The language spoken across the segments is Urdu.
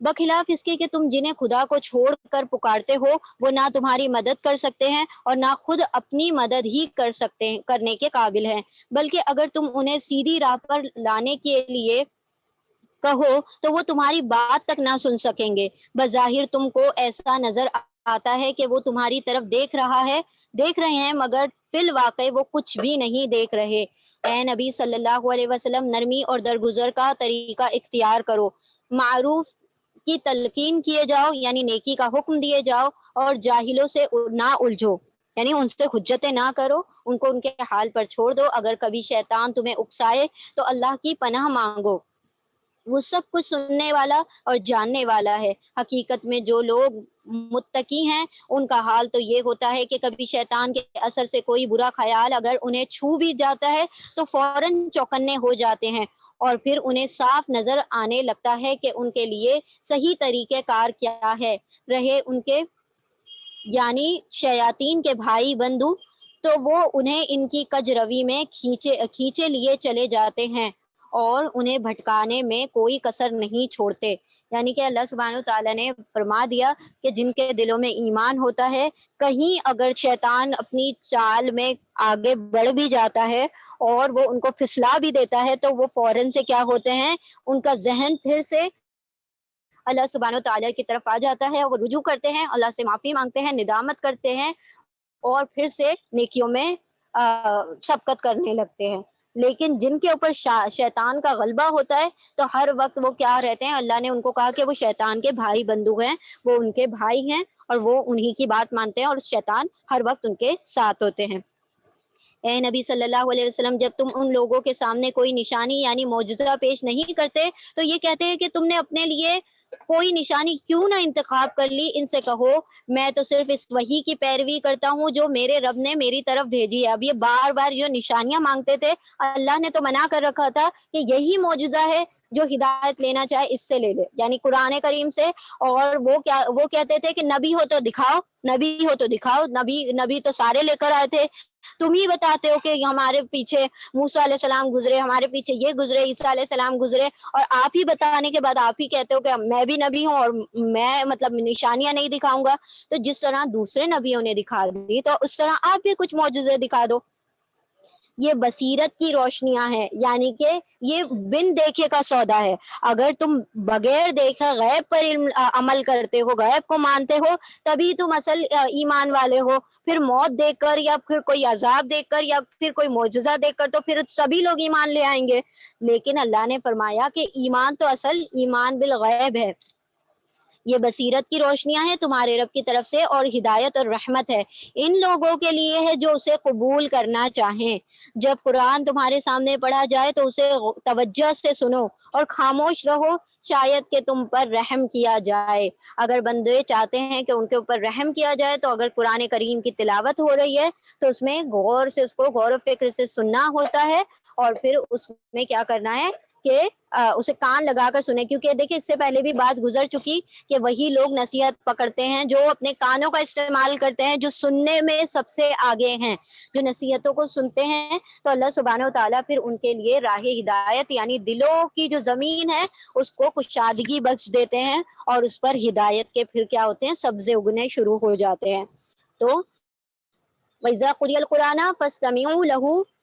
بخلاف اس کے کہ تم جنہیں خدا کو چھوڑ کر پکارتے ہو وہ نہ تمہاری مدد کر سکتے ہیں اور نہ خود اپنی مدد ہی کر سکتے ہیں کرنے کے قابل ہیں، بلکہ اگر تم انہیں سیدھی راہ پر لانے کے لیے کہو تو وہ تمہاری بات تک نہ سن سکیں گے۔ بظاہر تم کو ایسا نظر آتا ہے کہ وہ تمہاری طرف دیکھ رہے ہیں، مگر فی الواقع وہ کچھ بھی نہیں دیکھ رہے۔ اے نبی صلی اللہ علیہ وسلم، نرمی اور درگزر کا طریقہ اختیار کرو، معروف کی تلقین کیے جاؤ یعنی نیکی کا حکم دیے جاؤ، اور جاہلوں سے نہ الجھو یعنی ان سے حجتیں نہ کرو، ان کو ان کے حال پر چھوڑ دو۔ اگر کبھی شیطان تمہیں اکسائے تو اللہ کی پناہ مانگو، وہ سب کچھ سننے والا اور جاننے والا ہے۔ حقیقت میں جو لوگ متقی ہیں ان کا حال تو یہ ہوتا ہے کہ کبھی شیطان کے اثر سے کوئی برا خیال اگر انہیں چھو بھی جاتا ہے تو فوراً چوکنے ہو جاتے ہیں، اور پھر انہیں صاف نظر آنے لگتا ہے کہ ان کے لیے صحیح طریقہ کار کیا ہے۔ رہے ان کے یعنی شیاطین کے بھائی بندو تو وہ انہیں ان کی کج روی میں کھینچے لیے چلے جاتے ہیں اور انہیں بھٹکانے میں کوئی کسر نہیں چھوڑتے۔ یعنی کہ اللہ سبحانہ و تعالیٰ نے فرما دیا کہ جن کے دلوں میں ایمان ہوتا ہے، کہیں اگر شیطان اپنی چال میں آگے بڑھ بھی جاتا ہے اور وہ ان کو پھسلا بھی دیتا ہے تو وہ فوراً سے کیا ہوتے ہیں، ان کا ذہن پھر سے اللہ سبحانہ و تعالیٰ کی طرف آ جاتا ہے، وہ رجوع کرتے ہیں، اللہ سے معافی مانگتے ہیں، ندامت کرتے ہیں اور پھر سے نیکیوں میں سبقت کرنے لگتے ہیں۔ لیکن جن کے اوپر شیطان کا غلبہ ہوتا ہے تو ہر وقت وہ کیا رہتے ہیں، اللہ نے ان کو کہا کہ وہ شیطان کے بھائی بندو ہیں، وہ ان کے بھائی ہیں اور وہ انہی کی بات مانتے ہیں اور شیطان ہر وقت ان کے ساتھ ہوتے ہیں۔ اے نبی صلی اللہ علیہ وسلم، جب تم ان لوگوں کے سامنے کوئی نشانی یعنی معجزہ پیش نہیں کرتے تو یہ کہتے ہیں کہ تم نے اپنے لیے کوئی نشانی کیوں نہ انتخاب کر لی، ان سے کہو میں تو صرف اس وحی کی پیروی کرتا ہوں جو میرے رب نے میری طرف بھیجی ہے۔ اب یہ بار بار جو نشانیاں مانگتے تھے، اللہ نے تو منع کر رکھا تھا کہ یہی معجزہ ہے، جو ہدایت لینا چاہے اس سے لے لے یعنی قرآن کریم سے، اور وہ کہتے تھے کہ نبی ہو تو دکھاؤ، نبی ہو تو دکھاؤ، نبی تو سارے لے کر آئے تھے، تم ہی بتاتے ہو کہ ہمارے پیچھے موسیٰ علیہ السلام گزرے، ہمارے پیچھے یہ گزرے، عیسیٰ علیہ السلام گزرے، اور آپ ہی بتانے کے بعد آپ ہی کہتے ہو کہ میں بھی نبی ہوں اور میں مطلب نشانیاں نہیں دکھاؤں گا۔ تو جس طرح دوسرے نبیوں نے دکھا دی تو اس طرح آپ بھی کچھ معجزے دکھا دو۔ یہ بصیرت کی روشنیاں ہیں، یعنی کہ یہ بن دیکھے کا سودا ہے۔ اگر تم بغیر دیکھے غیب پر عمل کرتے ہو، غیب کو مانتے ہو، تبھی تم اصل ایمان والے ہو۔ پھر موت دیکھ کر یا پھر کوئی عذاب دیکھ کر یا پھر کوئی معجزہ دیکھ کر تو پھر سبھی لوگ ایمان لے آئیں گے، لیکن اللہ نے فرمایا کہ ایمان تو اصل ایمان بالغیب ہے۔ یہ بصیرت کی روشنیاں ہیں تمہارے رب کی طرف سے اور ہدایت اور رحمت ہے ان لوگوں کے لیے ہے جو اسے قبول کرنا چاہیں۔ جب قرآن تمہارے سامنے پڑھا جائے تو اسے توجہ سے سنو اور خاموش رہو، شاید کہ تم پر رحم کیا جائے۔ اگر بندے چاہتے ہیں کہ ان کے اوپر رحم کیا جائے تو اگر قرآن کریم کی تلاوت ہو رہی ہے تو اس میں اس کو غور و فکر سے سننا ہوتا ہے، اور پھر اس میں کیا کرنا ہے کہ اسے کان لگا کر سنیں، کیونکہ دیکھیں اس سے پہلے بھی بات گزر چکی کہ وہی لوگ نصیحت پکڑتے ہیں جو اپنے کانوں کا استعمال کرتے ہیں، جو سننے میں سب سے آگے ہیں، جو نصیحتوں کو سنتے ہیں، تو اللہ سبحانہ و تعالیٰ پھر ان کے لیے راہ ہدایت یعنی دلوں کی جو زمین ہے اس کو کشادگی بخش دیتے ہیں اور اس پر ہدایت کے پھر کیا ہوتے ہیں، سبزے اگنے شروع ہو جاتے ہیں۔ تو وَإِذَا قُرِئَ الْقُرْآنُ فَاسْتَمِعُوا لَهُ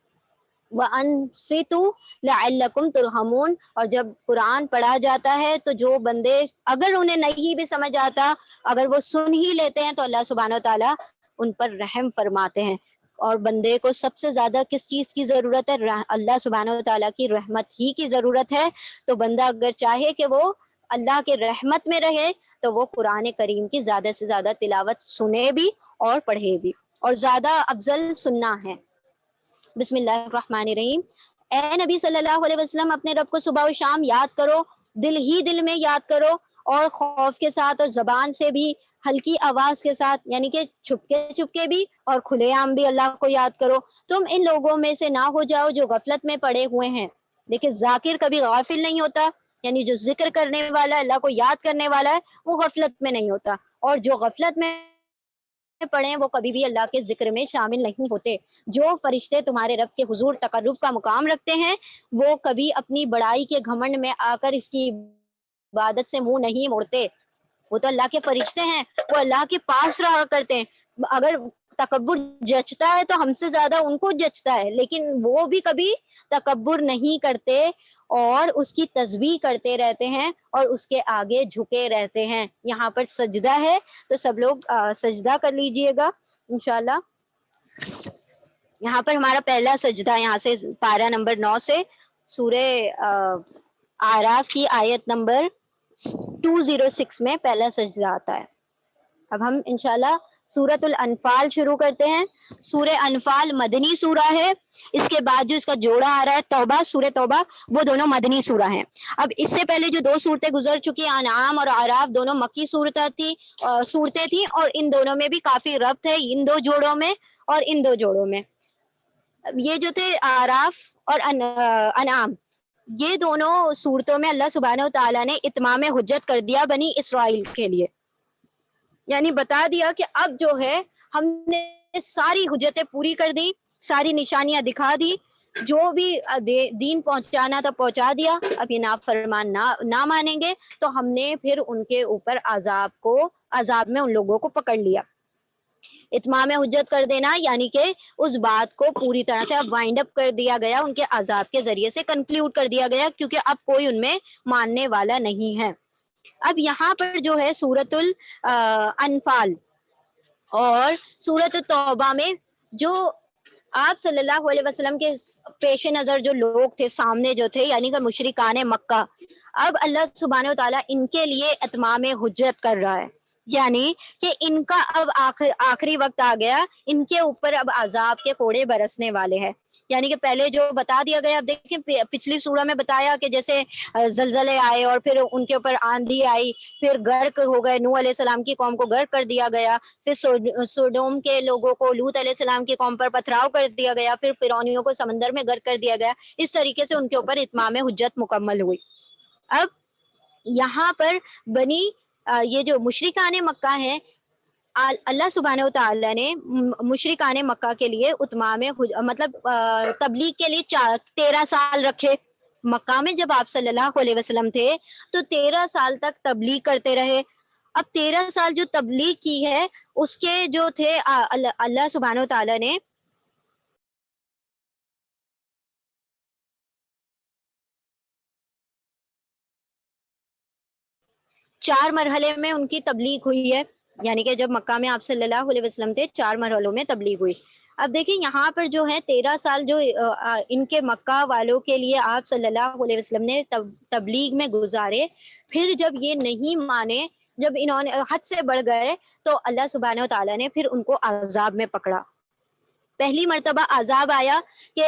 وَأَنصِتُوا لَعَلَّكُمْ تُرْحَمُونَ، اور جب قرآن پڑھا جاتا ہے تو جو بندے اگر انہیں نہیں بھی سمجھ آتا، اگر وہ سن ہی لیتے ہیں تو اللہ سبحانہ و تعالیٰ ان پر رحم فرماتے ہیں۔ اور بندے کو سب سے زیادہ کس چیز کی ضرورت ہے؟ اللہ سبحانہ و تعالیٰ کی رحمت ہی کی ضرورت ہے۔ تو بندہ اگر چاہے کہ وہ اللہ کے رحمت میں رہے تو وہ قرآن کریم کی زیادہ سے زیادہ تلاوت سنے بھی اور پڑھے بھی، اور زیادہ افضل سننا ہے۔ بسم اللہ الرحمن الرحیم۔ اے نبی صلی اللہ علیہ وسلم، اپنے رب کو صبح و شام یاد کرو، دل ہی دل میں یاد کرو، اور خوف کے ساتھ اور زبان سے بھی ہلکی آواز کے ساتھ، یعنی کہ چھپ کے بھی اور کھلے عام بھی اللہ کو یاد کرو۔ تم ان لوگوں میں سے نہ ہو جاؤ جو غفلت میں پڑے ہوئے ہیں۔ دیکھیں ذاکر کبھی غافل نہیں ہوتا، یعنی جو ذکر کرنے والا ہے، اللہ کو یاد کرنے والا ہے، وہ غفلت میں نہیں ہوتا، اور جو غفلت میں پڑھیں وہ کبھی بھی اللہ کے ذکر میں شامل نہیں ہوتے۔ جو فرشتے تمہارے رب کے حضور تقرب کا مقام رکھتے ہیں وہ کبھی اپنی بڑائی کے گھمنڈ میں آ کر اس کی عبادت سے منہ نہیں موڑتے. وہ تو اللہ کے فرشتے ہیں, وہ اللہ کے پاس رہا کرتے ہیں. اگر تکبر جچتا ہے تو ہم سے زیادہ ان کو جچتا ہے, لیکن وہ بھی کبھی تکبر نہیں کرتے اور اس کی تسبیح کرتے رہتے ہیں اور اس کے آگے جھکے رہتے ہیں. یہاں پر سجدہ ہے تو سب لوگ سجدہ کر لیجئے گا انشاءاللہ. یہاں پر ہمارا پہلا سجدہ, یہاں سے پارہ نمبر 9 سے سورہ اعراف کی آیت نمبر 206 میں پہلا سجدہ آتا ہے. اب ہم انشاءاللہ سورۃ الانفال شروع کرتے ہیں. سورہ انفال مدنی سورہ ہے. اس کے بعد جو اس کا جوڑا آ رہا ہے توبہ, سورہ توبہ, وہ دونوں مدنی سورہ ہیں. اب اس سے پہلے جو 2 صورتیں گزر چکی, انعام اور اعراف, دونوں مکی صورتیں تھیں اور ان دونوں میں بھی کافی ربط ہے, ان 2 جوڑوں میں اور ان 2 جوڑوں میں. یہ جو تھے اعراف اور انعام, یہ دونوں صورتوں میں اللہ سبحانہ و تعالیٰ نے اتمام حجت کر دیا بنی اسرائیل کے لیے. یعنی بتا دیا کہ اب جو ہے ہم نے ساری حجتیں پوری کر دی, ساری نشانیاں دکھا دی, جو بھی دین پہنچانا تھا پہنچا دیا. اب یہ نافرمان نہ مانیں گے تو ہم نے پھر ان کے اوپر عذاب میں ان لوگوں کو پکڑ لیا. اتمام حجت کر دینا یعنی کہ اس بات کو پوری طرح سے اب وائنڈ اپ کر دیا گیا, ان کے عذاب کے ذریعے سے کنکلیوڈ کر دیا گیا, کیونکہ اب کوئی ان میں ماننے والا نہیں ہے. اب یہاں پر جو ہے سورۃ الانفال اور سورۃ التوبہ میں جو آپ صلی اللہ علیہ وسلم کے پیش نظر جو لوگ تھے, سامنے جو تھے, یعنی کہ مشرکان مکہ, اب اللہ سبحانہ و تعالیٰ ان کے لیے اتمام حجت کر رہا ہے. یعنی کہ ان کا اب آخری وقت آ گیا, ان کے اوپر اب عذاب کے کوڑے برسنے والے ہیں. یعنی کہ پہلے جو بتا دیا گیا, اب دیکھیں پچھلی سورہ میں بتایا کہ جیسے زلزلے آئے اور پھر ان کے اوپر آندھی آئی, پھر غرق ہو گئے, نوح علیہ السلام کی قوم کو غرق کر دیا گیا, پھر سوڈوم کے لوگوں کو, لوط علیہ السلام کی قوم پر پتھراؤ کر دیا گیا, پھر فرعونیوں کو سمندر میں غرق کر دیا گیا. اس طریقے سے ان کے اوپر اتمام حجت مکمل ہوئی. اب یہاں پر یہ جو مشرکان مکہ ہیں, اللہ سبحانہ و تعالیٰ نے مشرکان مکہ کے لیے مطلب تبلیغ کے لیے 13 سال رکھے. مکہ میں جب آپ صلی اللہ علیہ وسلم تھے تو 13 سال تک تبلیغ کرتے رہے. اب 13 سال جو تبلیغ کی ہے اس کے جو تھے اللہ سبحانہ و تعالیٰ نے چار مرحلے میں ان کی تبلیغ ہوئی ہے. یعنی کہ جب مکہ میں آپ صلی اللہ علیہ وسلم تھے 4 مرحلوں میں تبلیغ ہوئی. اب دیکھیں یہاں پر جو ہے 13 سال جو ان کے مکہ والوں کے لیے آپ صلی اللہ علیہ وسلم نے تبلیغ میں گزارے, پھر جب یہ نہیں مانے, جب انہوں نے حد سے بڑھ گئے, تو اللہ سبحانہ و تعالیٰ نے پھر ان کو عذاب میں پکڑا. پہلی مرتبہ عذاب آیا کہ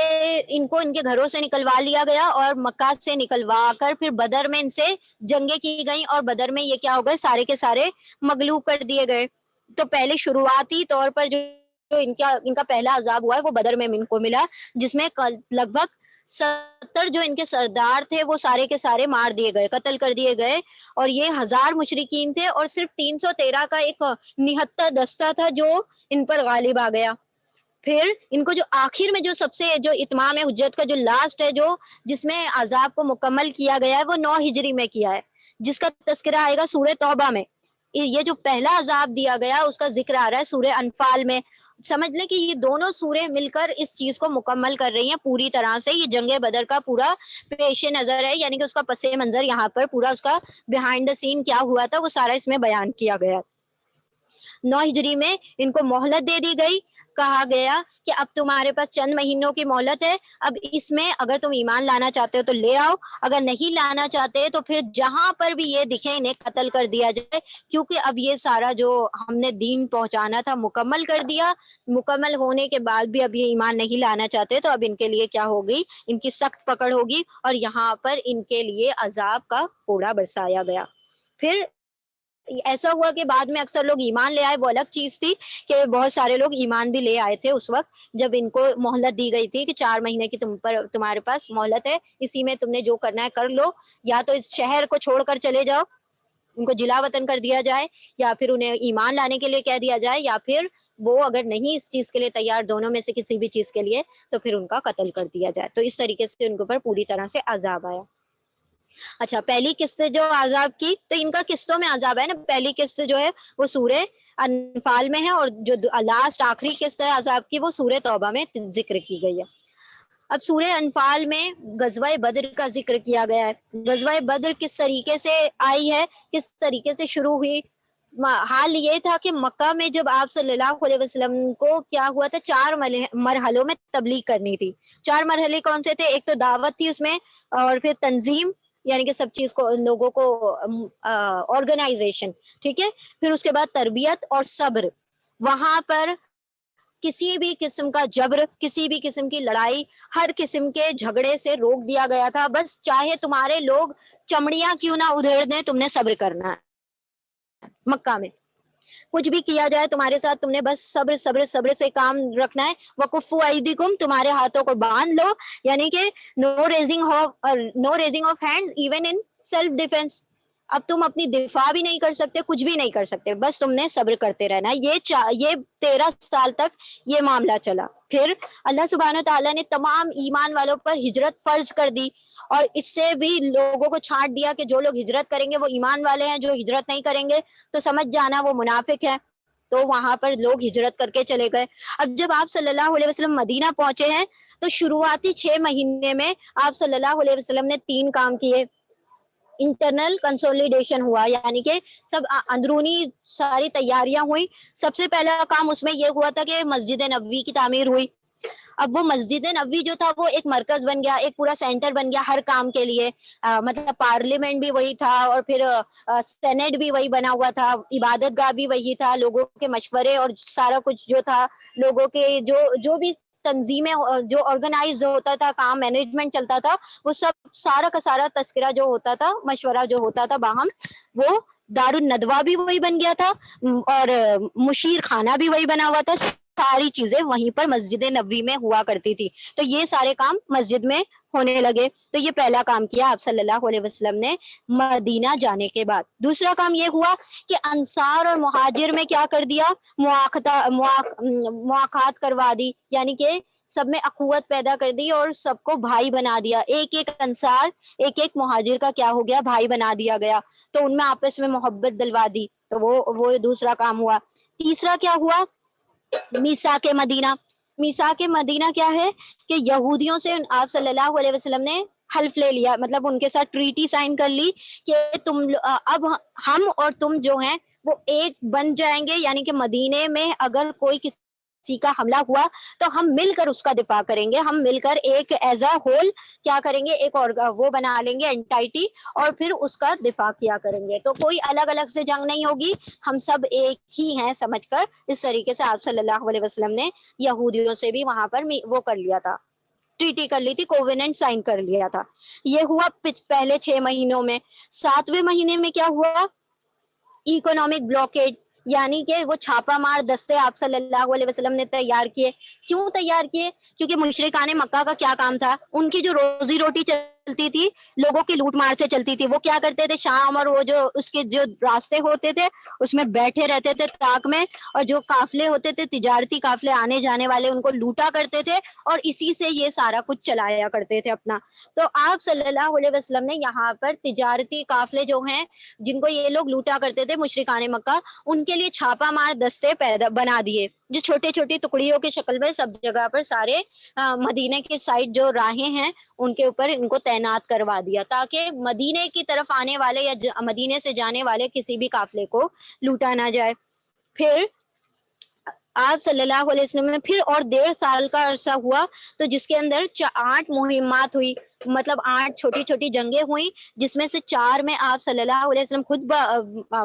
ان کو ان کے گھروں سے نکلوا لیا گیا اور مکہ سے نکلوا کر پھر بدر میں ان سے جنگیں کی گئیں, اور بدر میں یہ کیا ہو گئے, سارے کے سارے مغلوب کر دیے گئے. تو پہلے شروعاتی طور پر جو ان کا پہلا عذاب ہوا ہے وہ بدر میں ان کو ملا, جس میں لگ بھگ 70 جو ان کے سردار تھے وہ سارے کے سارے مار دیے گئے, قتل کر دیے گئے. اور یہ 1000 مشرکین تھے اور صرف 313 کا ایک نہتہ دستہ تھا جو ان پر غالب آ گیا. پھر ان کو جو آخر میں جو سب سے جو اتمام حجت کا جو لاسٹ ہے, جو جس میں عذاب کو مکمل کیا گیا ہے, وہ 9 ہجری میں کیا ہے, جس کا تذکرہ آئے گا سورہ توبہ میں. یہ جو پہلا عذاب دیا گیا اس کا ذکر آ رہا ہے سورہ انفال میں. سمجھ لیں کہ یہ دونوں سورے مل کر اس چیز کو مکمل کر رہی ہیں پوری طرح سے. یہ جنگ بدر کا پورا پیش نظر ہے, یعنی کہ اس کا پس منظر یہاں پر پورا اس کا بیہائنڈ دا سین کیا ہوا تھا وہ سارا اس میں بیان کیا گیا. 9 ہجری میں ان کو مہلت دے دی گئی, کہا گیا کہ اب تمہارے پاس چند مہینوں کی مہلت ہے, اب اس میں اگر تم ایمان لانا چاہتے ہو تو لے آؤ, اگر نہیں لانا چاہتے تو پھر جہاں پر بھی یہ دکھے انہیں قتل کر دیا جائے, کیونکہ اب یہ سارا جو ہم نے دین پہنچانا تھا مکمل کر دیا. مکمل ہونے کے بعد بھی اب یہ ایمان نہیں لانا چاہتے تو اب ان کے لیے کیا ہوگی, ان کی سخت پکڑ ہوگی, اور یہاں پر ان کے لیے عذاب کا کوڑا برسایا گیا. پھر ایسا ہوا کہ بعد میں اکثر لوگ ایمان لے آئے, وہ الگ چیز تھی کہ بہت سارے لوگ ایمان بھی لے آئے تھے اس وقت جب ان کو مہلت دی گئی تھی کہ 4 مہینے کی تمہارے پاس مہلت ہے, اسی میں تم نے جو کرنا ہے کر لو, یا تو اس شہر کو چھوڑ کر چلے جاؤ, ان کو جلا وطن کر دیا جائے, یا پھر انہیں ایمان لانے کے لیے کہہ دیا جائے, یا پھر وہ اگر نہیں اس چیز کے لیے تیار, دونوں میں سے کسی بھی چیز کے لیے, تو پھر ان کا قتل کر دیا جائے. تو اس طریقے سے ان کے اوپر پوری طرح سے عذاب آیا. اچھا پہلی قسط جو عذاب کی تو ان کا قسطوں میں عذاب ہے نا. پہلی قسط جو ہے وہ سورہ انفال میں ہے اور جو لاسٹ آخری قسط ہے عذاب کی وہ سورہ توبہ میں ذکر کی گئی ہے. اب سورہ انفال میں غزوہ بدر کا ذکر کیا گیا ہے. غزوہ بدر کس طریقے سے آئی ہے, کس طریقے سے شروع ہوئی. حال یہ تھا کہ مکہ میں جب آپ صلی اللہ علیہ وسلم کو کیا ہوا تھا, 4 مرحلوں میں تبلیغ کرنی تھی. 4 مرحلے کون سے تھے؟ ایک تو دعوت تھی اس میں, اور پھر تنظیم یعنی کہ سب چیز کو لوگوں کو آرگنائزیشن, ٹھیک ہے, پھر اس کے بعد تربیت اور صبر. وہاں پر کسی بھی قسم کا جبر, کسی بھی قسم کی لڑائی, ہر قسم کے جھگڑے سے روک دیا گیا تھا. بس چاہے تمہارے لوگ چمڑیاں کیوں نہ ادھیڑ دیں, تم نے صبر کرنا ہے. مکہ میں کچھ بھی کیا جائے تمہارے ساتھ, تم نے بس صبر صبر صبر سے کام رکھنا ہے. وَكُفُّوا أَيْدِيكُمْ, تمہارے ہاتھوں کو باندھ لو, یعنی کہ no raising of hands even in self defence. اب تم اپنی دفاع بھی نہیں کر سکتے, کچھ بھی نہیں کر سکتے, بس تم نے صبر کرتے رہنا. یہ 13 سال تک یہ معاملہ چلا. پھر اللہ سبحانہ تعالیٰ نے تمام ایمان والوں پر ہجرت فرض کر دی, اور اس سے بھی لوگوں کو چھانٹ دیا کہ جو لوگ ہجرت کریں گے وہ ایمان والے ہیں, جو ہجرت نہیں کریں گے تو سمجھ جانا وہ منافق ہے. تو وہاں پر لوگ ہجرت کر کے چلے گئے. اب جب آپ صلی اللہ علیہ وسلم مدینہ پہنچے ہیں تو شروعاتی 6 مہینے میں آپ صلی اللہ علیہ وسلم نے 3 کام کیے. انٹرنل کنسولیڈیشن ہوا, یعنی کہ سب اندرونی ساری تیاریاں ہوئی. سب سے پہلا کام اس میں یہ ہوا تھا کہ مسجد نبوی کی تعمیر ہوئی. اب وہ مسجد نبوی جو تھا وہ ایک مرکز بن گیا, ایک پورا سینٹر بن گیا ہر کام کے لیے. مطلب پارلیمنٹ بھی وہی تھا, اور پھر سینٹ بھی وہی بنا ہوا تھا, عبادت گاہ بھی وہی تھا, لوگوں کے مشورے اور سارا کچھ جو تھا, لوگوں کے جو بھی تنظیمیں, جو آرگنائز ہوتا تھا کام, مینجمنٹ چلتا تھا, وہ سب سارا کا سارا تذکرہ جو ہوتا تھا, مشورہ جو ہوتا تھا باہم, وہ دار الندوہ بھی وہی بن گیا تھا, اور مشیر خانہ بھی وہی بنا ہوا تھا. ساری چیزیں وہیں پر مسجد نبوی میں ہوا کرتی تھی. تو یہ سارے کام مسجد میں ہونے لگے. تو یہ پہلا کام کیا آپ صلی اللہ علیہ وسلم نے مدینہ جانے کے بعد. دوسرا کام یہ ہوا کہ انصار اور مہاجر میں کیا کر دیا, مواخات کروا دی, یعنی کہ سب میں اخوت پیدا کر دی اور سب کو بھائی بنا دیا. ایک ایک انصار, ایک ایک مہاجر کا کیا ہو گیا, بھائی بنا دیا گیا. تو ان میں آپس میں محبت دلوا دی. تو وہ دوسرا کام ہوا. تیسرا کیا ہوا, میثاق مدینہ. میثاق مدینہ کیا ہے کہ یہودیوں سے آپ صلی اللہ علیہ وسلم نے حلف لے لیا, مطلب ان کے ساتھ ٹریٹی سائن کر لی کہ اب ہم اور تم جو ہیں وہ ایک بن جائیں گے, یعنی کہ مدینے میں اگر کوئی کسی کا حملہ ہوا تو ہم مل کر اس کا دفاع کریں گے. ہم مل کر ایک ایز اے ہول کیا کریں گے, ایک اور وہ بنا لیں گے اینٹائٹی, اور پھر اس کا دفاع کیا کریں گے. تو کوئی الگ الگ سے جنگ نہیں ہوگی, ہم سب ایک ہی ہیں سمجھ کر. اس طریقے سے آپ صلی اللہ علیہ وسلم نے یہودیوں سے بھی وہاں پر وہ کر لیا تھا, ٹریٹی کر لی تھی, کوویننٹ سائن کر لیا تھا. یہ ہوا پہلے 6 مہینوں میں. 7ویں مہینے میں کیا ہوا, اکنامک بلاکیڈ, یعنی کہ وہ چھاپا مار دستے آپ صلی اللہ علیہ وسلم نے تیار کیے. کیوں تیار کیے؟ کیونکہ مشرکان مکہ کا کیا کام تھا, ان کی جو روزی روٹی چلتی تھی لوگوں کی لوٹ مار سے چلتی تھی. وہ کیا کرتے تھے, شام اور وہ جو اس کے جو راستے ہوتے تھے اس میں بیٹھے رہتے تھے تاک میں, اور جو قافلے ہوتے تھے, تجارتی قافلے آنے جانے والے, ان کو لوٹا کرتے تھے, اور اسی سے یہ سارا کچھ چلایا کرتے تھے اپنا. تو آپ صلی اللہ علیہ وسلم نے یہاں پر تجارتی قافلے جو ہیں جن کو یہ لوگ لوٹا کرتے تھے مشرکان مکہ, ان کے لیے چھاپا مار دستے بنا دیے, جو چھوٹے چھوٹی ٹکڑیوں کی شکل میں سب جگہ پر سارے مدینے کے سائڈ جو راہیں ہیں ان کے اوپر ان کو تعینات کروا دیا, تاکہ مدینے کی طرف آنے والے یا مدینے سے جانے والے کسی بھی قافلے کو لوٹا نہ جائے. پھر آپ صلی اللہ علیہ وسلم نے پھر اور 1.5 سال کا عرصہ ہوا, تو جس کے اندر 8 مہمات ہوئی, مطلب 8 چھوٹی چھوٹی جنگیں ہوئی, جس میں سے 4 میں آپ صلی اللہ علیہ وسلم خود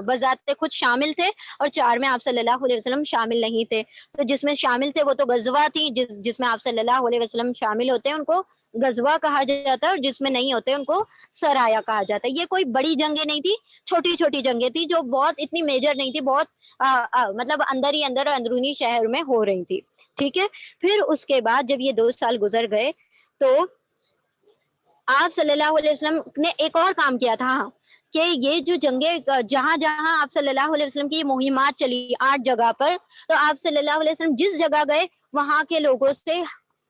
بذات خود شامل تھے, اور 4 میں آپ صلی اللہ علیہ وسلم شامل نہیں تھے. تو جس میں شامل تھے وہ تو غزوہ تھی, جس میں آپ صلی اللہ علیہ وسلم شامل ہوتے ہیں ان کو غزوہ کہا جاتا ہے, اور جس میں نہیں ہوتے ان کو سرایا کہا جاتا ہے. یہ کوئی بڑی جنگیں نہیں تھی, چھوٹی چھوٹی جنگیں تھی جو بہت اتنی میجر نہیں تھی, بہت مطلب اندر ہی اندر اندرونی شہر میں ہو رہی تھی. ٹھیک ہے. پھر اس کے بعد جب یہ 2 سال گزر گئے تو آپ صلی اللہ علیہ وسلم نے ایک اور کام کیا تھا, کہ یہ جو جنگیں جہاں جہاں آپ صلی اللہ علیہ وسلم کی یہ مہمات چلی 8 جگہ پر, تو آپ صلی اللہ علیہ وسلم جس جگہ گئے وہاں کے لوگوں سے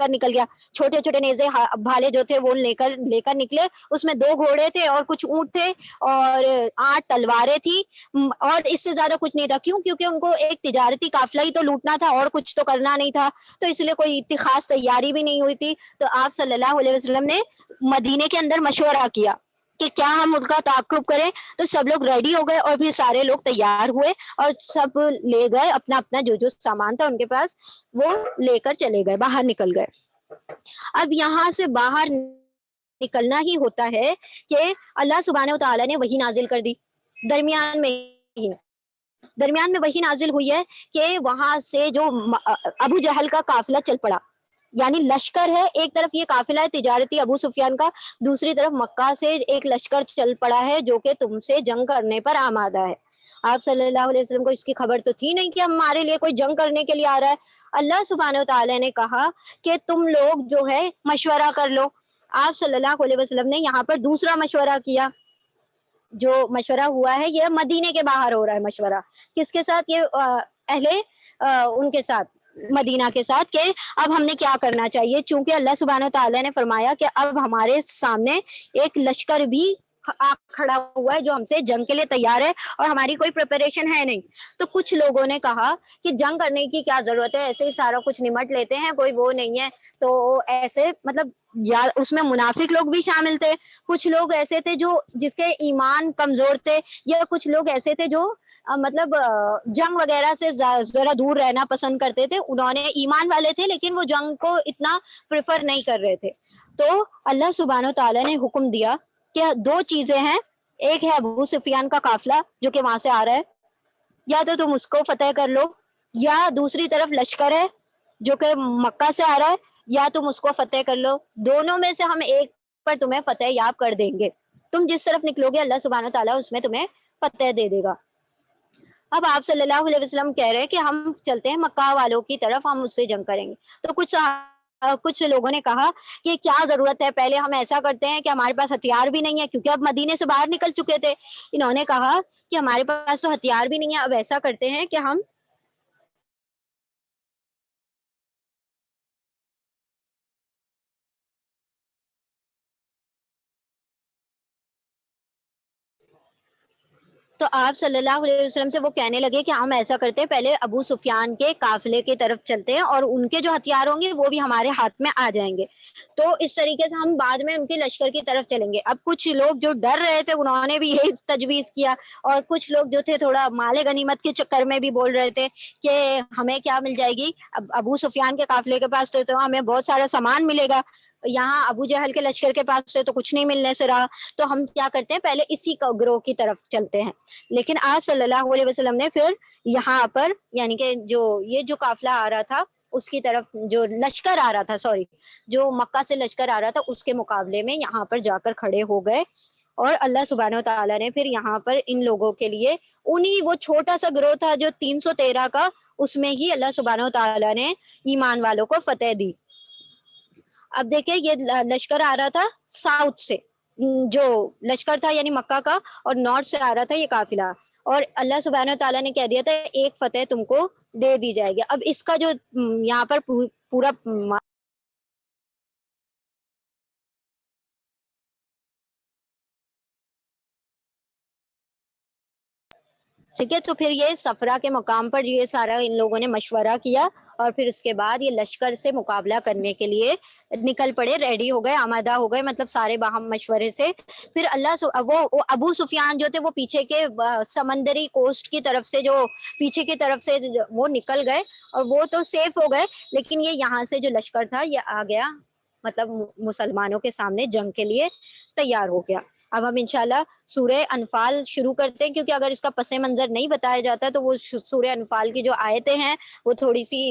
کر نکل گیا. چھوٹے چھوٹے نیزے بھالے جو تھے وہ لے کر نکلے. اس میں 2 گھوڑے تھے اور کچھ اونٹ تھے اور 8 تلواریں تھی اور اس سے زیادہ کچھ نہیں تھا. کیوں؟ کیونکہ ان کو ایک تجارتی قافلہ ہی تو لوٹنا تھا اور کچھ تو کرنا نہیں تھا, تو اس لیے کوئی اتنی خاص تیاری بھی نہیں ہوئی تھی. تو آپ صلی اللہ علیہ وسلم نے مدینے کے اندر مشورہ کیا کہ کیا ہم ان کا تعاقب کریں. تو سب لوگ ریڈی ہو گئے اور پھر سارے لوگ تیار ہوئے اور سب لے گئے اپنا اپنا جو سامان تھا ان کے پاس وہ لے کر چلے گئے, باہر نکل گئے. اب یہاں سے باہر نکلنا ہی ہوتا ہے کہ اللہ سبحانہ و تعالیٰ نے وحی نازل کر دی. درمیان میں وحی نازل ہوئی ہے کہ وہاں سے جو ابو جہل کا قافلہ چل پڑا, یعنی لشکر ہے. ایک طرف یہ قافلہ ہے تجارتی ابو سفیان کا, دوسری طرف مکہ سے ایک لشکر چل پڑا ہے جو کہ تم سے جنگ کرنے پر آمادہ ہے. آپ صلی اللہ علیہ وسلم کو اس کی خبر تو تھی نہیں کہ ہمارے لیے کوئی جنگ کرنے کے لیے آ رہا ہے. اللہ سبحانہ و تعالیٰ نے کہا کہ تم لوگ جو ہے مشورہ کر لو. آپ صلی اللہ علیہ وسلم نے یہاں پر دوسرا مشورہ کیا. جو مشورہ ہوا ہے یہ مدینے کے باہر ہو رہا ہے مشورہ. کس کے ساتھ؟ یہ ان کے ساتھ, مدینہ کے ساتھ, کہ اب ہم نے کیا کرنا چاہیے. چونکہ اللہ سبحانہ تعالیٰ نے فرمایا کہ اب ہمارے سامنے ایک لشکر بھی کھڑا ہوا ہے جو ہم سے جنگ کے لیے تیار ہے اور ہماری کوئی پریپریشن ہے نہیں. تو کچھ لوگوں نے کہا کہ جنگ کرنے کی کیا ضرورت ہے, ایسے ہی سارا کچھ نمٹ لیتے ہیں, کوئی وہ نہیں ہے. تو ایسے مطلب یا اس میں منافق لوگ بھی شامل تھے, کچھ لوگ ایسے تھے جو جس کے ایمان کمزور تھے, یا کچھ لوگ ایسے تھے جو مطلب جنگ وغیرہ سے ذرا دور رہنا پسند کرتے تھے. انہوں نے ایمان والے تھے لیکن وہ جنگ کو اتنا پریفر نہیں کر رہے تھے. تو اللہ سبحانہ تعالیٰ نے حکم دیا کہ 2 چیزیں ہیں. ایک ہے ابو سفیان کا قافلہ جو کہ وہاں سے آ رہا ہے, یا تو تم اس کو فتح کر لو, یا دوسری طرف لشکر ہے جو کہ مکہ سے آ رہا ہے, یا تم اس کو فتح کر لو. دونوں میں سے ہم ایک پر تمہیں فتح یاب کر دیں گے. تم جس طرف نکلو گے اللہ سبحانہ تعالیٰ اس میں تمہیں فتح دے دے گا. اب آپ صلی اللہ علیہ وسلم کہہ رہے ہیں کہ ہم چلتے ہیں مکہ والوں کی طرف, ہم اس سے جنگ کریں گے. تو کچھ لوگوں نے کہا کہ کیا ضرورت ہے, پہلے ہم ایسا کرتے ہیں کہ ہمارے پاس ہتھیار بھی نہیں ہے, کیونکہ اب مدینے سے باہر نکل چکے تھے. انہوں نے کہا کہ ہمارے پاس تو ہتھیار بھی نہیں ہے, اب ایسا کرتے ہیں کہ ہم تو آپ صلی اللہ علیہ وسلم سے وہ کہنے لگے کہ ہم ایسا کرتے ہیں, پہلے ابو سفیان کے قافلے کی طرف چلتے ہیں اور ان کے جو ہتھیار ہوں گے وہ بھی ہمارے ہاتھ میں آ جائیں گے. تو اس طریقے سے ہم بعد میں ان کے لشکر کی طرف چلیں گے. اب کچھ لوگ جو ڈر رہے تھے انہوں نے بھی یہی تجویز کیا, اور کچھ لوگ جو تھے تھوڑا مال غنیمت کے چکر میں بھی بول رہے تھے کہ ہمیں کیا مل جائے گی, اب ابو سفیان کے قافلے کے پاس تو ہمیں بہت سارا سامان ملے گا, یہاں ابو جہل کے لشکر کے پاس سے تو کچھ نہیں ملنے سے رہا, تو ہم کیا کرتے ہیں پہلے اسی گروہ کی طرف چلتے ہیں. لیکن آپ صلی اللہ علیہ وسلم نے پھر یہاں پر یعنی کہ جو قافلہ آ رہا تھا اس کی طرف, جو لشکر آ رہا تھا, جو مکہ سے لشکر آ رہا تھا اس کے مقابلے میں یہاں پر جا کر کھڑے ہو گئے. اور اللہ سبحانہ تعالیٰ نے پھر یہاں پر ان لوگوں کے لیے وہ چھوٹا سا گروہ تھا جو 313 کا, اس میں ہی اللہ سبحانہ تعالیٰ نے ایمان والوں کو فتح دی. اب دیکھیں یہ لشکر آ رہا تھا ساؤتھ سے, جو لشکر تھا یعنی مکہ کا, اور نارتھ سے آ رہا تھا یہ قافلہ, اور اللہ سبحانہ تعالیٰ نے کہہ دیا تھا ایک فتح تم کو دے دی جائے گی. اب اس کا جو یہاں پر پورا ٹھیک ہے, تو پھر یہ صفرا کے مقام پر یہ سارا ان لوگوں نے مشورہ کیا اور پھر اس کے بعد یہ لشکر سے مقابلہ کرنے کے لیے نکل پڑے, ریڈی ہو گئے, آمادہ ہو گئے, مطلب سارے باہم مشورے سے. پھر وہ ابو سفیان جو تھے وہ پیچھے کے سمندری کوسٹ کی طرف سے, جو پیچھے کی طرف سے وہ نکل گئے اور وہ تو سیف ہو گئے, لیکن یہ یہاں سے جو لشکر تھا یہ آ گیا, مطلب مسلمانوں کے سامنے جنگ کے لیے تیار ہو گیا. اب ہم انشاءاللہ سورہ انفال شروع کرتے ہیں, کیونکہ اگر اس کا پس منظر نہیں بتایا جاتا تو وہ سورہ انفال کی جو آیتیں ہیں وہ تھوڑی سی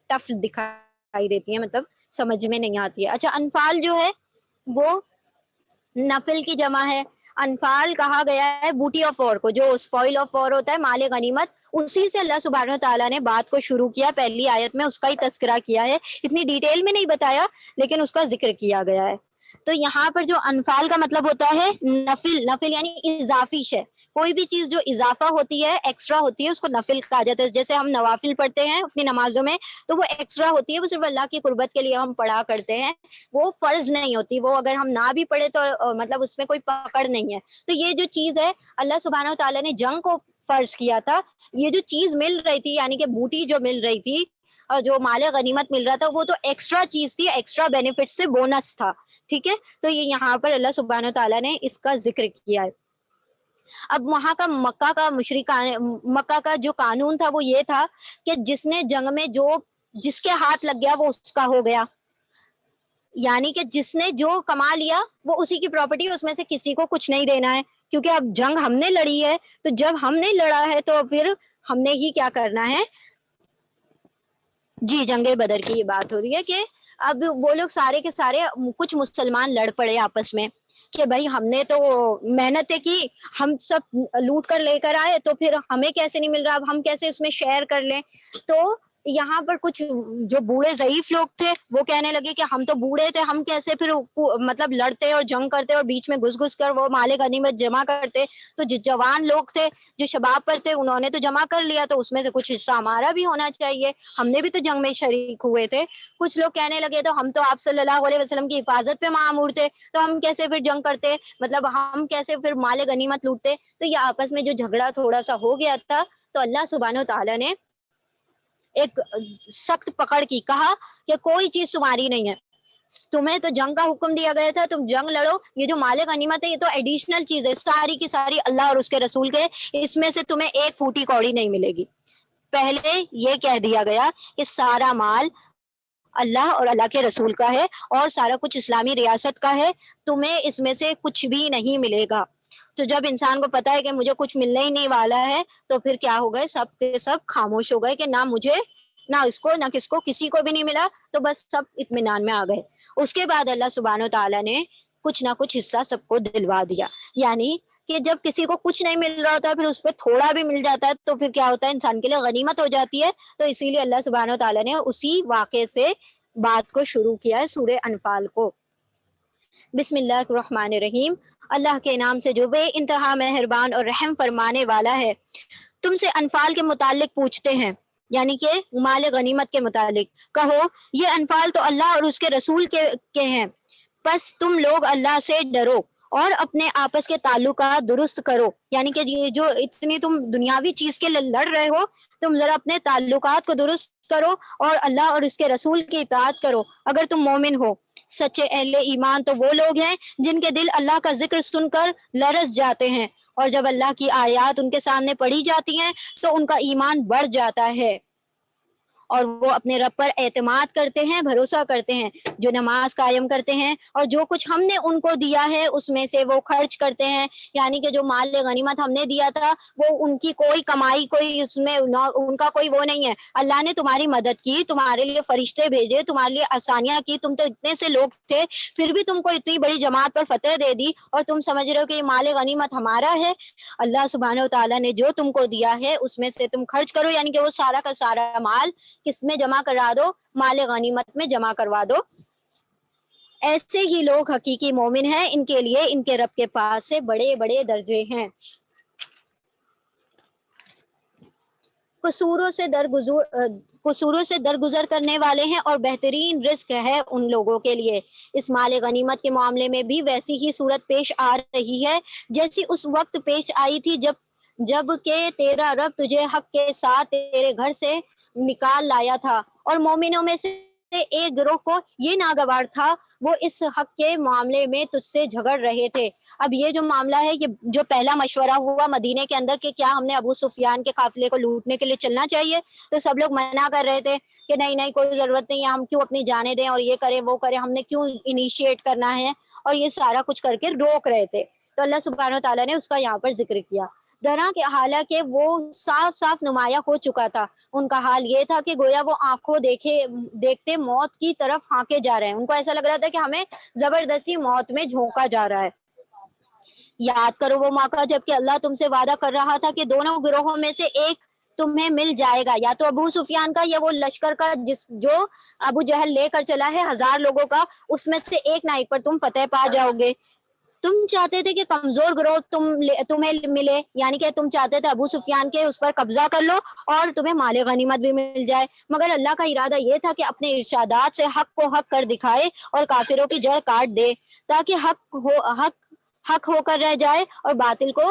ٹف دکھائی دیتی ہیں, مطلب سمجھ میں نہیں آتی ہے. اچھا, انفال جو ہے وہ نفل کی جمع ہے. انفال کہا گیا ہے بوٹی آف وار کو, جو اسپوائل آف وار ہوتا ہے, مال غنیمت, اسی سے اللہ سبحانہ تعالیٰ نے بات کو شروع کیا. پہلی آیت میں اس کا ہی تذکرہ کیا ہے, اتنی ڈیٹیل میں نہیں بتایا لیکن اس کا ذکر کیا گیا ہے. تو یہاں پر جو انفال کا مطلب ہوتا ہے نفل, نفل یعنی اضافی شے, کوئی بھی چیز جو اضافہ ہوتی ہے، ایکسٹرا ہوتی ہے، اس کو نفل کہا جاتا ہے. جیسے ہم نوافل پڑھتے ہیں اپنی نمازوں میں تو وہ ایکسٹرا ہوتی ہے، وہ صرف اللہ کی قربت کے لیے ہم پڑھا کرتے ہیں، وہ فرض نہیں ہوتی. وہ اگر ہم نہ بھی پڑھے تو مطلب اس میں کوئی پکڑ نہیں ہے. تو یہ جو چیز ہے اللہ سبحانہ و تعالیٰ نے جنگ کو فرض کیا تھا. یہ جو چیز مل رہی تھی یعنی کہ بوٹی جو مل رہی تھی اور جو مال غنیمت مل رہا تھا وہ تو ایکسٹرا چیز تھی، ایکسٹرا بینیفٹ سے بونس تھا. ٹھیک ہے، تو یہ یہاں پر اللہ سبحانہ و تعالیٰ نے اس کا ذکر کیا ہے. اب وہاں کا مکہ کا جو قانون تھا وہ یہ تھا کہ جس نے جنگ میں جس کے ہاتھ لگ گیا وہ اس کا ہو گیا. یعنی کہ جس نے جو کما لیا وہ اسی کی پراپرٹی، اس میں سے کسی کو کچھ نہیں دینا ہے. کیونکہ اب جنگ ہم نے لڑی ہے، تو جب ہم نے لڑا ہے تو پھر ہم نے ہی کیا کرنا ہے. جی، جنگ بدر کی یہ بات ہو رہی ہے کہ اب وہ لوگ سارے کے سارے کچھ مسلمان لڑ پڑے آپس میں کہ بھائی ہم نے تو محنتیں کی، ہم سب لوٹ کر لے کر آئے تو پھر ہمیں کیسے نہیں مل رہا، اب ہم کیسے اس میں شیئر کر لیں. تو یہاں پر کچھ جو بوڑھے ضعیف لوگ تھے وہ کہنے لگے کہ ہم تو بوڑھے تھے، ہم کیسے پھر مطلب لڑتے اور جنگ کرتے اور بیچ میں گھس گھس کر وہ مال غنیمت جمع کرتے. تو جو جوان لوگ تھے جو شباب پر تھے انہوں نے تو جمع کر لیا، تو اس میں سے کچھ حصہ ہمارا بھی ہونا چاہیے، ہم نے بھی تو جنگ میں شریک ہوئے تھے. کچھ لوگ کہنے لگے تو ہم تو آپ صلی اللہ علیہ وسلم کی حفاظت پہ معمور تھے، تو ہم کیسے پھر جنگ کرتے، مطلب ہم کیسے پھر مال غنیمت لوٹتے. تو یہ آپس میں جو جھگڑا تھوڑا سا ہو گیا تھا تو اللہ سبحانہ و تعالیٰ نے ایک سخت پکڑ کی، کہا کہ کوئی چیز تمہاری نہیں ہے، تمہیں تو جنگ کا حکم دیا گیا تھا، تم جنگ لڑو. یہ جو مال غنیمت ہے یہ تو ایڈیشنل چیز ہے، ساری کی ساری اللہ اور اس کے رسول کے، اس میں سے تمہیں ایک پھوٹی کوڑی نہیں ملے گی. پہلے یہ کہہ دیا گیا کہ سارا مال اللہ اور اللہ کے رسول کا ہے اور سارا کچھ اسلامی ریاست کا ہے، تمہیں اس میں سے کچھ بھی نہیں ملے گا. تو جب انسان کو پتا ہے کہ مجھے کچھ ملنے ہی نہیں والا ہے تو پھر کیا ہو گئے، سب کے سب خاموش ہو گئے کہ نہ مجھے نہ اس کو نہ کس کو، کسی کو بھی نہیں ملا. تو بس سب اطمینان میں آ گئے. اس کے بعد اللہ سبحانہ و تعالیٰ نے کچھ نہ کچھ حصہ سب کو دلوا دیا. یعنی کہ جب کسی کو کچھ نہیں مل رہا ہوتا پھر اس پہ تھوڑا بھی مل جاتا ہے تو پھر کیا ہوتا ہے، انسان کے لیے غنیمت ہو جاتی ہے. تو اسی لیے اللہ سبحانہ و تعالیٰ نے اسی واقعے سے بات کو شروع کیا ہے سورہ انفال کو. بسم اللہ الرحمن الرحیم. اللہ کے نام سے جو بے انتہا مہربان اور رحم فرمانے والا ہے. تم سے انفال کے متعلق پوچھتے ہیں، یعنی کہ مال غنیمت کے متعلق. کہو یہ انفال تو اللہ اور اس کے رسول کے ہیں، بس تم لوگ اللہ سے ڈرو اور اپنے آپس کے تعلقات درست کرو. یعنی کہ یہ جو اتنی تم دنیاوی چیز کے لیے لڑ رہے ہو، تم ذرا اپنے تعلقات کو درست کرو اور اللہ اور اس کے رسول کی اطاعت کرو اگر تم مومن ہو. سچے اہل ایمان تو وہ لوگ ہیں جن کے دل اللہ کا ذکر سن کر لرز جاتے ہیں، اور جب اللہ کی آیات ان کے سامنے پڑھی جاتی ہیں تو ان کا ایمان بڑھ جاتا ہے اور وہ اپنے رب پر اعتماد کرتے ہیں، بھروسہ کرتے ہیں. جو نماز قائم کرتے ہیں اور جو کچھ ہم نے ان کو دیا ہے اس میں سے وہ خرچ کرتے ہیں. یعنی کہ جو مال غنیمت ہم نے دیا تھا وہ ان کی کوئی کمائی، کوئی اس میں ان کا کوئی وہ نہیں ہے. اللہ نے تمہاری مدد کی، تمہارے لیے فرشتے بھیجے، تمہارے لیے آسانیاں کی. تم تو اتنے سے لوگ تھے پھر بھی تم کو اتنی بڑی جماعت پر فتح دے دی اور تم سمجھ رہے ہو کہ یہ مال غنیمت ہمارا ہے. اللہ سبحانہ و تعالیٰ نے جو تم کو دیا ہے اس میں سے تم خرچ کرو. یعنی کہ وہ سارا کا سارا مال کس میں جمع کرا دو، مال غنیمت میں جمع کروا دو. ایسے ہی لوگ حقیقی مومن ہیں، ان کے لیے ان کے رب کے پاس سے بڑے بڑے درجے ہیں. قصوروں سے درگزر کرنے والے ہیں اور بہترین رزق ہے ان لوگوں کے لیے. اس مال غنیمت کے معاملے میں بھی ویسی ہی صورت پیش آ رہی ہے جیسی اس وقت پیش آئی تھی جب کہ تیرا رب تجھے حق کے ساتھ تیرے گھر سے نکال لایا تھا اور مومنوں میں سے ایک گروہ کو یہ ناگوار تھا وہ اس حق کے معاملے میں تجھ سے جھگڑ رہے تھے. اب یہ جو معاملہ ہے، یہ جو پہلا مشورہ ہوا مدینے کے اندر کہ کیا ہم نے ابو سفیان کے قافلے کو لوٹنے کے لیے چلنا چاہیے، تو سب لوگ منع کر رہے تھے کہ نہیں نہیں کوئی ضرورت نہیں ہے، ہم کیوں اپنی جانیں دیں اور یہ کریں وہ کریں، ہم نے کیوں انیشیٹ کرنا ہے، اور یہ سارا کچھ کر کے روک رہے تھے. تو اللہ سبحانہ و تعالیٰ نے اس کا یہاں پر ذکر کیا. حالانکہ وہ صاف صاف نمایاں ہو چکا تھا. ان کا حال یہ تھا کہ گویا وہ آنکھوں دیکھتے موت کی طرف ہانکے جا رہے ہیں. ان کو ایسا لگ رہا تھا کہ ہمیں زبردستی موت میں جھونکا جا رہا ہے. یاد کرو وہ موقع جب کہ اللہ تم سے وعدہ کر رہا تھا کہ دونوں گروہوں میں سے ایک تمہیں مل جائے گا، یا تو ابو سفیان کا یا وہ لشکر کا جو ابو جہل لے کر چلا ہے 1000 لوگوں کا، اس میں سے ایک نہ ایک پر تم فتح پا جاؤ گے. تم چاہتے تھے کہ کمزور گروہ تمہیں ملے، یعنی کہ تم چاہتے تھے ابو سفیان کے اس پر قبضہ کر لو اور تمہیں مال غنیمت بھی مل جائے، مگر اللہ کا ارادہ یہ تھا کہ اپنے ارشادات سے حق کو حق کر دکھائے اور کافروں کی جڑ کاٹ دے، تاکہ حق ہو کر رہ جائے اور باطل کو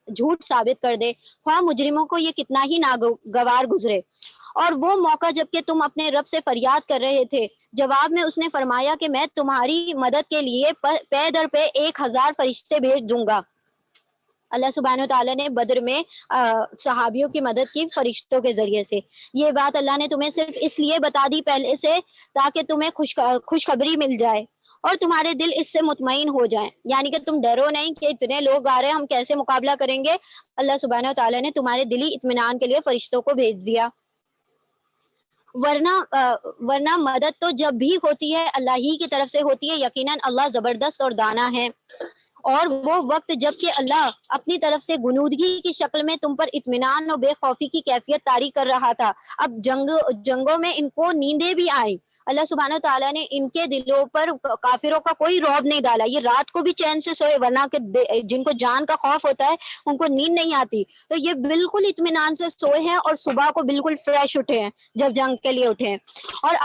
جھوٹ ثابت کر دے، خواہ مجرموں کو یہ کتنا ہی ناگوار گزرے۔ اور وہ موقع جب کہ تم اپنے رب سے فریاد کر رہے تھے، جواب میں اس نے فرمایا کہ میں تمہاری مدد کے لیے پے در پے 1000 فرشتے بھیج دوں گا۔ اللہ سبحانہ وتعالیٰ نے بدر میں صحابیوں کی مدد کی فرشتوں کے ذریعے سے۔ یہ بات اللہ نے تمہیں صرف اس لیے بتا دی پہلے سے تاکہ تمہیں خوشخبری مل جائے اور تمہارے دل اس سے مطمئن ہو جائیں، یعنی کہ تم ڈرو نہیں کہ اتنے لوگ آ رہے ہیں، ہم کیسے مقابلہ کریں گے۔ اللہ سبحانہ وتعالیٰ نے تمہارے دلی اطمینان کے لیے فرشتوں کو بھیج دیا۔ ورنہ مدد تو جب بھی ہوتی ہے اللہ ہی کی طرف سے ہوتی ہے، یقیناً اللہ زبردست اور دانا ہے۔ اور وہ وقت جب کہ اللہ اپنی طرف سے گنودگی کی شکل میں تم پر اطمینان اور بے خوفی کی کیفیت طاری کر رہا تھا، اب جنگوں میں ان کو نیندیں بھی آئیں، اللہ سبحانہ تعالیٰ نے ان کے دلوں پر کافروں کا کوئی رعب نہیں ڈالا، یہ رات کو بھی چین سے سوئے، ورنہ کہ جن کو جان کا خوف ہوتا ہے ان کو نیند نہیں آتی، تو یہ بالکل اطمینان سے سوئے ہیں اور صبح کو بالکل فریش اٹھے ہیں جب جنگ کے لیے اٹھے ہیں، اور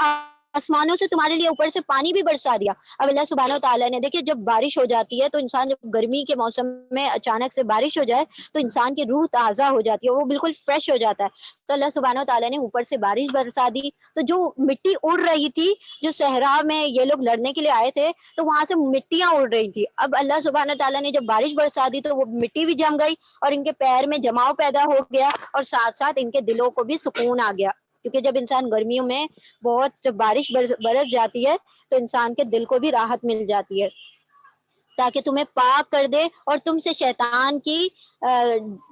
آسمانوں سے تمہارے لیے اوپر سے پانی بھی برسا دیا۔ اب اللہ سبحانہ وتعالیٰ نے دیکھیے، جب بارش ہو جاتی ہے تو انسان، جب گرمی کے موسم میں اچانک سے بارش ہو جائے تو انسان کی روح تازہ ہو جاتی ہے، وہ بالکل فریش ہو جاتا ہے، تو اللہ سبحانہ وتعالیٰ نے اوپر سے بارش برسا دی، تو جو مٹی اڑ رہی تھی، جو صحرا میں یہ لوگ لڑنے کے لیے آئے تھے تو وہاں سے مٹیاں اڑ رہی تھی، اب اللہ سبحانہ تعالیٰ نے جب بارش برسا دی تو وہ مٹی بھی جم گئی اور ان کے پیر میں جماؤ پیدا ہو گیا اور ساتھ ساتھ ان کے دلوں کو بھی سکون آ گیا، کیونکہ جب انسان گرمیوں میں بہت جب بارش برس جاتی ہے تو انسان کے دل کو بھی راحت مل جاتی ہے، تاکہ تمہیں پاک کر دے اور تم سے شیطان کی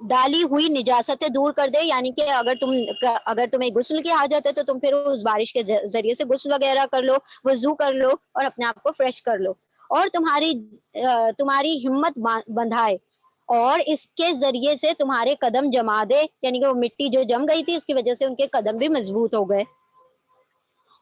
ڈالی ہوئی نجاستیں دور کر دے، یعنی کہ اگر تمہیں غسل کی حاجت ہے تو تم پھر اس بارش کے ذریعے سے غسل وغیرہ کر لو، وضو کر لو اور اپنے آپ کو فریش کر لو، اور تمہاری ہمت بندھائے اور اس کے ذریعے سے تمہارے قدم جما دے، یعنی کہ وہ مٹی جو جم گئی تھی اس کی وجہ سے ان کے قدم بھی مضبوط ہو گئے۔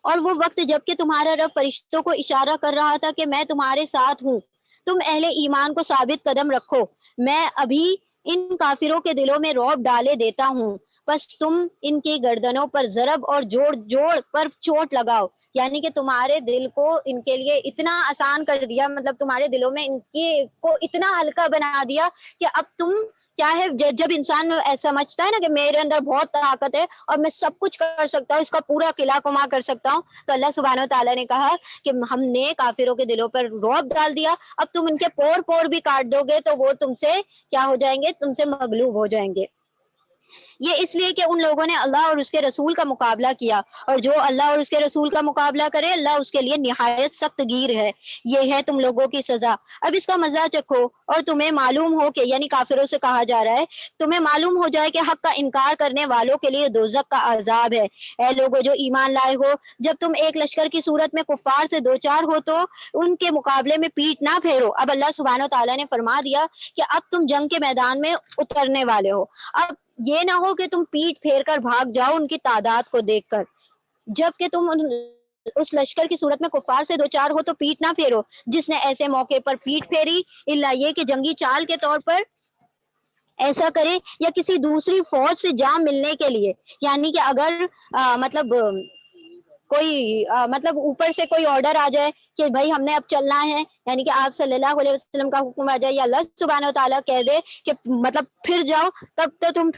اور وہ وقت جب کہ تمہارا رب فرشتوں کو اشارہ کر رہا تھا کہ میں تمہارے ساتھ ہوں، تم اہل ایمان کو ثابت قدم رکھو، میں ابھی ان کافروں کے دلوں میں رعب ڈالے دیتا ہوں، بس تم ان کی گردنوں پر ضرب اور جوڑ پر چوٹ لگاؤ، یعنی کہ تمہارے دل کو ان کے لیے اتنا آسان کر دیا، مطلب تمہارے دلوں میں ان کی کو اتنا ہلکا بنا دیا کہ اب تم کیا ہے، جب انسان ایسا سمجھتا ہے نا کہ میرے اندر بہت طاقت ہے اور میں سب کچھ کر سکتا ہوں، اس کا پورا قلعہ کما کر سکتا ہوں، تو اللہ سبحانہ وتعالیٰ نے کہا کہ ہم نے کافروں کے دلوں پر رعب ڈال دیا، اب تم ان کے پور بھی کاٹ دو گے تو وہ تم سے کیا ہو جائیں گے، تم سے مغلوب ہو جائیں گے۔ یہ اس لیے کہ ان لوگوں نے اللہ اور اس کے رسول کا مقابلہ کیا، اور جو اللہ اور اس کے رسول کا مقابلہ کرے اللہ اس کے لیے نہایت سخت گیر ہے، یہ ہے تم لوگوں کی سزا، اب اس کا مزہ چکھو اور تمہیں معلوم ہو کہ، یعنی کافروں سے کہا جا رہا ہے، تمہیں معلوم ہو جائے کہ حق کا انکار کرنے والوں کے لیے دوزخ کا عذاب ہے۔ اے لوگوں جو ایمان لائے ہو، جب تم ایک لشکر کی صورت میں کفار سے دوچار ہو تو ان کے مقابلے میں پیٹ نہ پھیرو، اب اللہ سبحانہ تعالیٰ نے فرما دیا کہ اب تم جنگ کے میدان میں اترنے والے ہو، اب یہ نہ ہو کہ تم پیٹ پھیر کر بھاگ جاؤ ان کی تعداد کو دیکھ کر، جب کہ تم اس لشکر کی صورت میں کفار سے دوچار ہو تو پیٹ نہ پھیرو، جس نے ایسے موقع پر پیٹ پھیری الا یہ کہ جنگی چال کے طور پر ایسا کرے یا کسی دوسری فوج سے جا ملنے کے لیے، یعنی کہ اگر مطلب کوئی مطلب اوپر سے کوئی آرڈر آ جائے کہ بھائی ہم نے اب چلنا ہے، یعنی کہ آپ صلی اللہ علیہ وسلم کا حکم آ جائے یا اللہ سبحانہ وتعالیٰ کہہ دے کہ مطلب پھر جاؤ، تب تو تم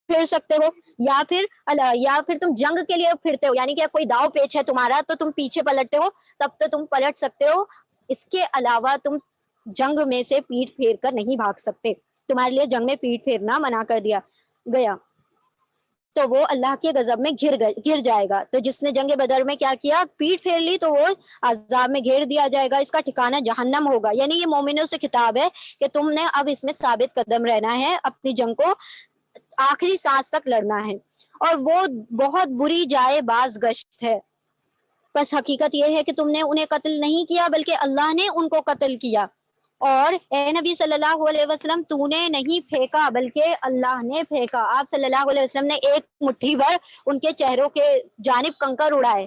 پھر سکتے ہو، یا پھر تم جنگ کے لیے پھرتے ہو، یعنی کہ کوئی داؤ پیچ ہے تمہارا تو تم پیچھے پلٹتے ہو، تب تو تم پلٹ سکتے ہو، اس کے علاوہ تم جنگ میں سے پیٹ پھیر کر نہیں بھاگ سکتے، تمہارے لیے جنگ میں پیٹ پھیرنا منع کر دیا گیا، تو وہ اللہ کے غضب میں گر جائے گا، تو جس نے جنگ بدر میں کیا کیا، پیٹ پھیر لی، تو وہ عذاب میں گھیر دیا جائے گا، اس کا ٹھکانہ جہنم ہوگا، یعنی یہ مومنوں سے خطاب ہے کہ تم نے اب اس میں ثابت قدم رہنا ہے، اپنی جنگ کو آخری سانس تک لڑنا ہے، اور وہ بہت بری جائے باز گشت ہے، بس حقیقت یہ ہے کہ تم نے انہیں قتل نہیں کیا بلکہ اللہ نے ان کو قتل کیا، اور اے نبی صلی اللہ علیہ وسلم تو نے نہیں پھینکا بلکہ اللہ نے پھینکا، آپ صلی اللہ علیہ وسلم نے ایک مٹھی بھر ان کے چہروں کے جانب کنکر اڑائے،